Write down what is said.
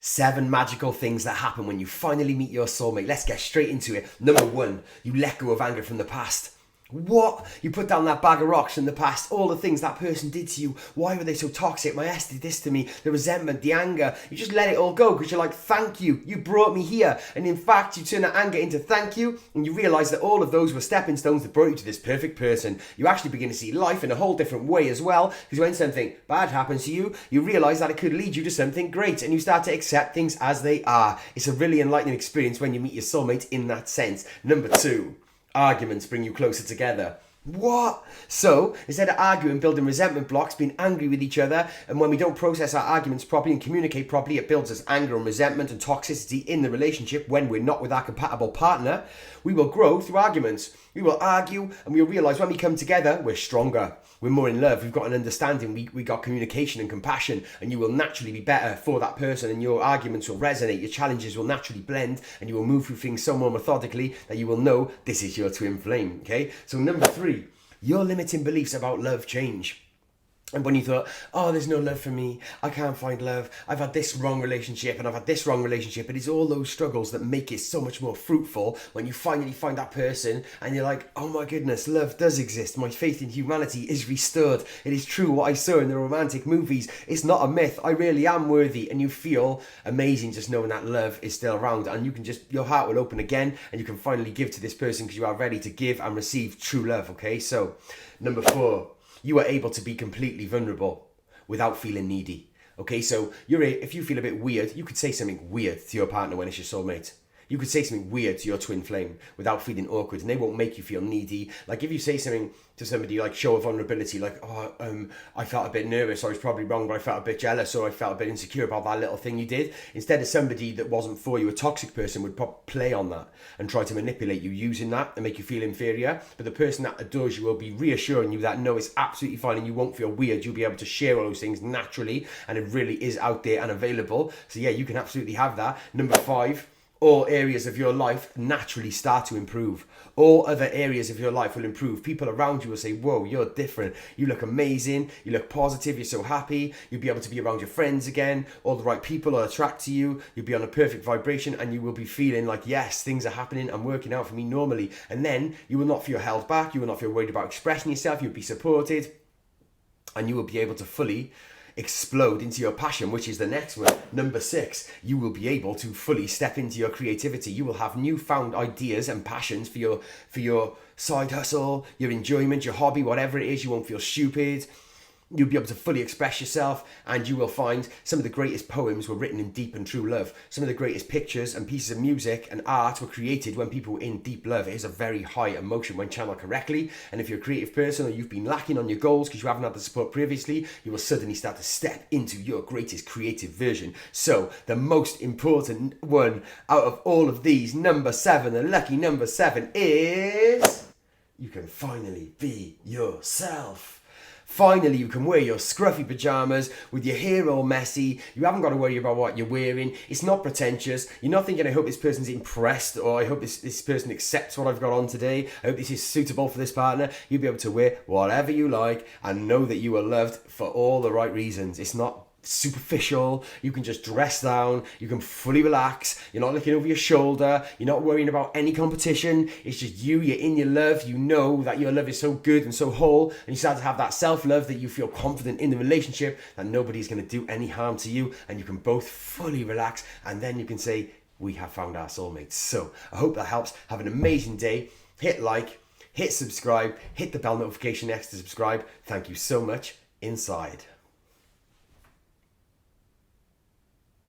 7 magical things that happen when you finally meet your soulmate. Let's get straight into it. Number 1, you let go of anger from the past. What? You put down that bag of rocks from the past, all the things that person did to you. Why were they so toxic? My ex did this to me. The resentment, the anger. You just let it all go because you're like, thank you. You brought me here. And in fact, you turn that anger into thank you, and you realise that all of those were stepping stones that brought you to this perfect person. You actually begin to see life in a whole different way as well, because when something bad happens to you, you realise that it could lead you to something great, and you start to accept things as they are. It's a really enlightening experience when you meet your soulmate in that sense. Number 2. Arguments bring you closer together. What? So, instead of arguing, building resentment blocks, being angry with each other, and when we don't process our arguments properly and communicate properly, it builds us anger and resentment and toxicity in the relationship when we're not with our compatible partner, we will grow through arguments. We will argue and we'll realise when we come together, we're stronger. We're more in love. We've got an understanding. We got communication and compassion, and you will naturally be better for that person, and your arguments will resonate. Your challenges will naturally blend, and you will move through things so more methodically that you will know this is your twin flame. Okay. So number 3, your limiting beliefs about love change. And when you thought, oh, there's no love for me, I can't find love, I've had this wrong relationship and I've had this wrong relationship, it is all those struggles that make it so much more fruitful when you finally find that person and you're like, oh my goodness, love does exist. My faith in humanity is restored. It is true what I saw in the romantic movies. It's not a myth. I really am worthy. And you feel amazing just knowing that love is still around, and you can just, your heart will open again and you can finally give to this person because you are ready to give and receive true love. Okay, so number 4. You are able to be completely vulnerable without feeling needy. Okay, so if you feel a bit weird, you could say something weird to your partner when it's your soulmate. You could say something weird to your twin flame without feeling awkward, and they won't make you feel needy. Like if you say something to somebody, like show a vulnerability, like, I felt a bit nervous, I was probably wrong, but I felt a bit jealous, or I felt a bit insecure about that little thing you did. Instead of somebody that wasn't for you, a toxic person would play on that and try to manipulate you using that and make you feel inferior. But the person that adores you will be reassuring you that no, it's absolutely fine and you won't feel weird. You'll be able to share all those things naturally, and it really is out there and available. So yeah, you can absolutely have that. Number 5. All areas of your life naturally start to improve. All other areas of your life will improve. People around you will say, whoa, you're different. You look amazing. You look positive. You're so happy. You'll be able to be around your friends again. All the right people will attract to you. You'll be on a perfect vibration, and you will be feeling like, yes, things are happening and working out for me normally. And then you will not feel held back. You will not feel worried about expressing yourself. You'll be supported, and you will be able to fully explode into your passion, which is the next one. Number 6, you will be able to fully step into your creativity. You will have newfound ideas and passions for your side hustle, your enjoyment, your hobby, whatever it is. You won't feel stupid. You'll be able to fully express yourself, and you will find some of the greatest poems were written in deep and true love. Some of the greatest pictures and pieces of music and art were created when people were in deep love. It is a very high emotion when channeled correctly, and if you're a creative person or you've been lacking on your goals because you haven't had the support previously, you will suddenly start to step into your greatest creative version. So the most important one out of all of these, number 7, the lucky number 7 is you can finally be yourself. Finally, you can wear your scruffy pajamas with your hair all messy. You haven't got to worry about what you're wearing. It's not pretentious. You're not thinking, I hope this person's impressed, or I hope this person accepts what I've got on today. I hope this is suitable for this partner. You'll be able to wear whatever you like and know that you are loved for all the right reasons. It's not superficial. You can just dress down. You can fully relax. You're not looking over your shoulder. You're not worrying about any competition. It's just you. You're in your love. You know that your love is so good and so whole, and you start to have that self-love that you feel confident in the relationship that nobody's going to do any harm to you, and you can both fully relax, and then you can say, we have found our soulmates. So I hope that helps. Have an amazing day. Hit like, hit subscribe, hit the bell notification next to subscribe. Thank you so much. Inside.